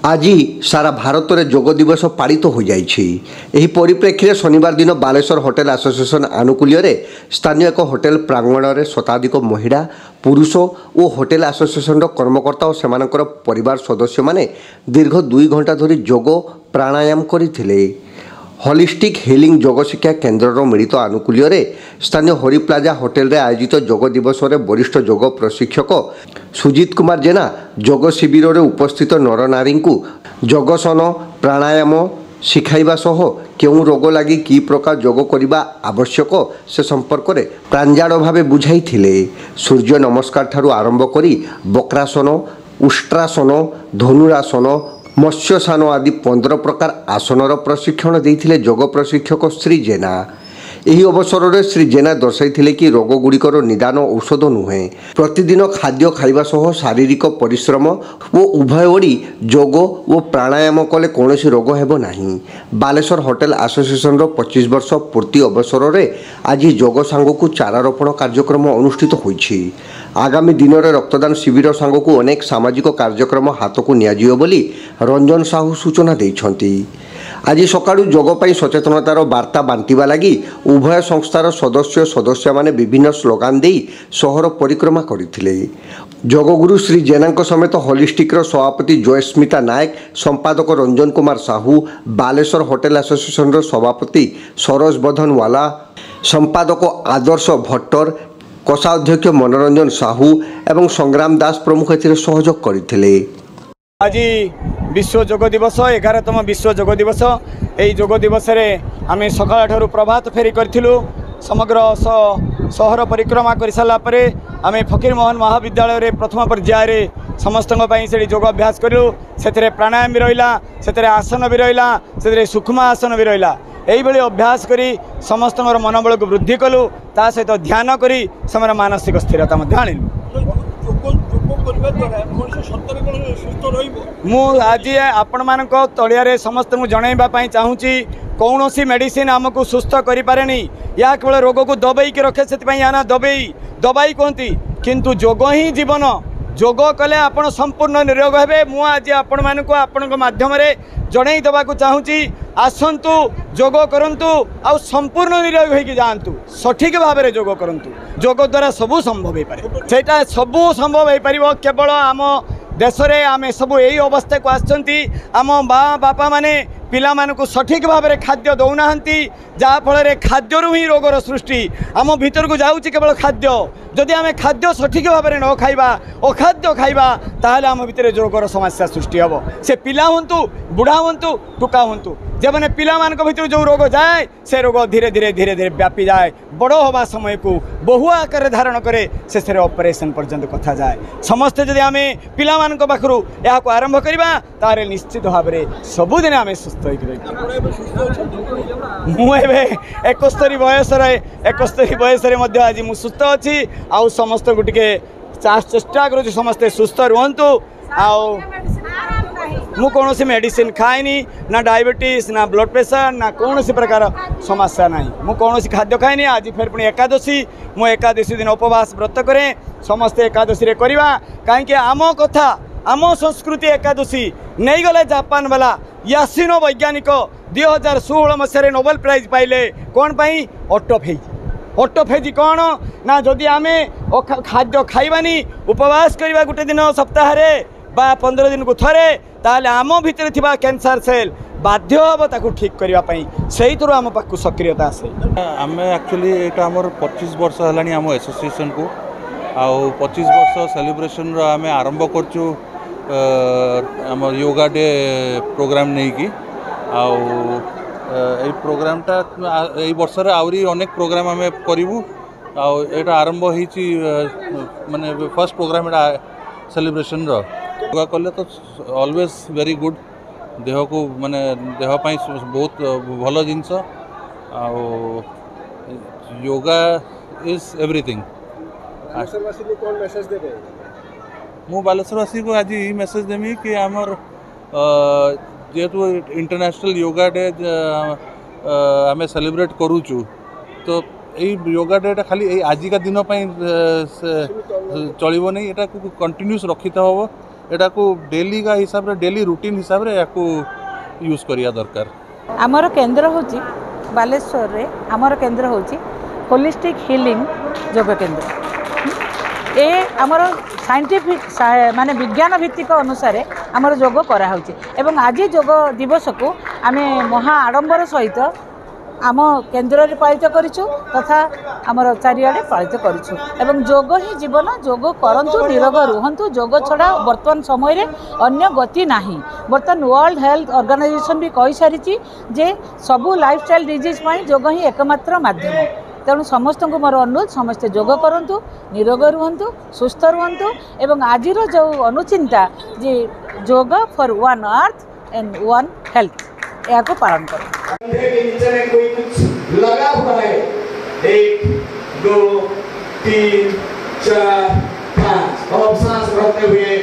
आज सारा भारत में जोग दिवस पालित हो जाए। परिप्रेक्षी में शनिवार दिन बालेश्वर होटेल एसोसिएशन आनुकूल्य स्थानीय एक होटेल प्रांगण में शताधिक महिला पुरुष और होटेल एसोसिएशन कर्मकर्ता और सेमानकर परिवार सदस्य माने दीर्घ 2 घंटा धरी जोग प्राणायाम करथिले। होलिस्टिक हिलिंग जोग शिक्षा केन्द्र मिलित आनुकूल्य स्थानीय हरि प्लाजा होटेल रे आयोजित जोग दिवस में वरिष्ठ जोग प्रशिक्षक सुजीत कुमार जेना जोग शिविर में उपस्थित नरनारी को जोगासन प्राणायाम शिखाइबा सह केउं रोग लगी कि प्रकार जोग करने आवश्यक से संपर्क में प्रांजल भाव बुझाई। सूर्य नमस्कार ठारू आरंभ करी बक्रासन, उष्ट्रासन, धनुरासन, मत्स्यसान आदि 15 प्रकार आसनर प्रशिक्षण देते जोग प्रशिक्षक श्री जेना। यही अवसर में श्री जेना दर्शाई कि रोगगुड़िकर निदान औषध नुहे, प्रतिदिन खाद्य खाइबा सह शारीरिक परिश्रम वो उभय ओडी जोग और प्राणायाम कले कौन रोग हेबो नाही। बालेश्वर होटेल एसोसिएशन 25 वर्ष पूर्ति अवसर में आज जोग सांग को चारारोपण कार्यक्रम अनुष्ठित होइछि। आगामी दिन में रक्तदान शिविर सांग को अनेक सामाजिक कार्यक्रम हाथ को नियाजियो बोली रंजन साहू सूचना देइछंती। आज सकाळु जोग पाई सचेतनतार वार्ता बांटिबा लगी उभय संस्थार सदस्य माने विभिन्न स्लोगान दे शहर परिक्रमा करथिले। जोगगुरु श्री जेना समेत होलिस्टिक सभापति जयस्मिता नायक, संपादक रंजन कुमार साहू, बालेश्वर होटेल एसोसिएशन सभापति सरोज बधन वाला, संपादक आदर्श भट्टर, कोषाध्यक्ष मनोरंजन साहू एवं संग्राम दास प्रमुख सहयोग करथिले। आज विश्व जोग दिवस 11तम विश्व जोग दिवस। यही जोग दिवस रे आम सकाळ ठारू प्रभात फेरी करूँ। समग्र शहर परिक्रमा कर सारा पर आम फकीर मोहन महाविद्यालय रे प्रथम पर्याय समस्त से जोग अभ्यास करूँ। से प्राणायाम भी रहा, से आसन भी रहा, से सूक्ष्म आसन भी रहा। यही अभ्यास करी समस्त मनोबल को वृद्धि कलु, ता सहित ध्यान करी समय मानसिक स्थिरता आणिलु। मु आज आपण मान तलिया समस्त जनवाई चाहूँगी कौन सी मेडिसिन आमको सुस्थ करें या केवल रोग को दबाई रखे से या दबाई कहती, किंतु जोग ही जीवन। जोग कले आपण संपूर्ण निरोग हे। मु आज आपण मानक आपण माध्यम जन देवाक चाहूँगी, आसतु जोग करंतु आ संपूर्ण निरोग होगी जातु, सठिक भाव में जोग करंतु। जोग द्वारा सबू संभव हो पारे, सेटा सबू संभव हो पार। केवल आम देश में आम सब यही अवस्था को आसछंती। आम बापा माने पिला मानकु सठिक भाव में खाद्य दौना, जहाँफल खाद्यरू ही रोगर सृष्टि आम भीतर को जाऊँगी। केवल खाद्य जदि आम खाद्य सठिक भाव में न खाइबा, अखाद्य खाइबा, ताहले आम भीतर रोगर समस्या सृष्टि हम। से पिला हूँ, बुढ़ा हूँ, टुका हूँ, जब मैंने पिला मान भीतर जो रोग जाए से रोग धीरे धीरे धीरे धीरे व्यापी जाए। बड़ हवा समय को बहु आकार धारण करे से ऑपरेशन पर्यंत कथा जाए। समस्ते जदि आम पिला मान पाखु या आरंभ करवा तारे निश्चित भाव में सबुदिन आम सुस्थ मुझे 71 बयस आज मुझे सुस्थ अच्छी। आउ समस्त को टे चेष्टा करुँ समस्ते सुस्थ रुहतु। मु कौन सी मेडिसिन खाएनी, ना डायबिटीज, ना ब्लड प्रेशर, ना कौन सी प्रकार समस्या ना। मु कौन सी खाद्य खाएनी। आज फिर पुणी एकादशी, मु एकादशी दिन उपवास व्रत करें। समस्ते एकादशी रे करवा कहीं आम कथा आम संस्कृति एकादशी नहीं गले। जापान वाला यासिनो वैज्ञानिक 2016 मसीह नोबेल प्राइज पाइले कौन पाई? ऑटोफेज। ऑटोफेज कौन ना, जदि आम खाद्य खाइबानी, उपवास करवा गोटे दिन सप्ताह बा 15 दिन को थरे, ताले आम भितर थिबा कैंसर सेल बाध्य हम ताकू ठीक करने से थ्रू आम पाक सक्रियता आसे। आम एक्चुअली यहाँ आमर 25 वर्ष है आम एसोसिएशन को आउ 25 वर्ष सेलिब्रेशन आम आरंभ करचु आम योगा डे प्रोग्राम नहीं कि आउ प्रोग्रामटा यही वर्ष आहरी अनेक प्रोग्राम आम करूँ। आटा आरंभ होती माने फर्स्ट प्रोग्राम सेलिब्रेशन योगा कले तो ऑलवेज वेरी गुड। देह को माने देहपाई बहुत भल जिनस। Yoga is everything. मु बालेश्वरवासी को आज ये मेसेज देमी कि आमर जेहेतु इंटरनेशनल योगा डे आम सेलिब्रेट करूचु, तो यही योगा डे खाली आजिका दिन चलो नहीं, यहाँ कंटिन्यूस रखी हम एटा को डेली का हिसाब रे डेली रूटीन हिसाब रे या को यूज करिया दरकार। आमर केंद्र होची बालेश्वर रे आमर केंद्र होची होलिस्टिक हीलिंग योग केंद्र। ए आमर साइंटिफिक माने विज्ञान भित्तिक अनुसार आमर योग करा होची एवं आज योग दिवस को आमे महा आडंबर सहित आम केन्द्र रे पालित करिछु तथा आमर चारिआडे पालित करिछु एवं योग ही जीवन योग करंतु निरोग रुहंतु योग छड़ा वर्तमान समय रे अन्य गति नाही। वर्तमान वर्ल्ड हेल्थ ऑर्गेनाइजेशन भी कहि सारिछि जे सबु लाइफस्टाइल डिजीज पई योग ही एकमात्र माध्यम। तेणु समस्त को मोर अनुरोध समस्ते योग करंतु निरोग रुहंतु सुस्थ रुहंतु एवं आजिर जो अनुचिंता जे योग for one earth and one health या को पालन करो। कंधे के नीचे में कोई कुछ लगा हुआ है 1 2 3 4 5 और सांस भरते हुए